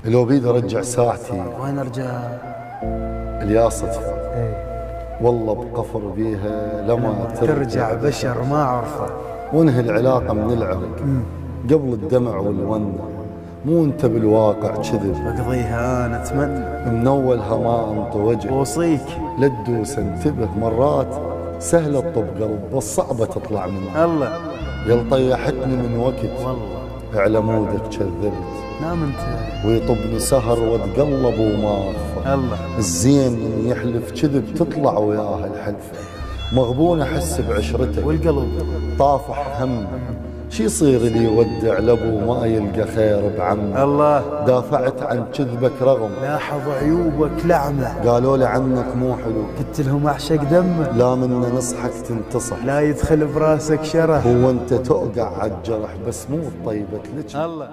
لو بيد ارجع ساعتي وين ارجع؟ الياصتي ايه والله بقفر بيها لما ترجع بشر ما اعرفه، وانهي العلاقة من العرق قبل الدمع والونة. مو انت بالواقع كذب، بقضيها انا اتمنى من اولها ما انطي وجه. اوصيك لا تدوس انتبه، مرات سهلة تطب قلب بس صعبة تطلع منه. الله يل طيحتني من وقت والله على مودك كذبت، نام انت ويطبني سهر واتقلب وما اخفى. الله الزين من يحلف كذب تطلع وياه الحلفة. مغبون احس بعشرتك والقلب طافح هم، شي يصير اللي يودع لابو ما يلقى خير بعمه. الله دافعت عن كذبك رغم لاحظ عيوبك لعمه، قالوا لي عنك مو حلو، قلت لهم اعشق دمه، لا منا نصحك تنتصح. لا يدخل براسك شره. هو انت توقع عالجرح بس مو طيبة لك. الله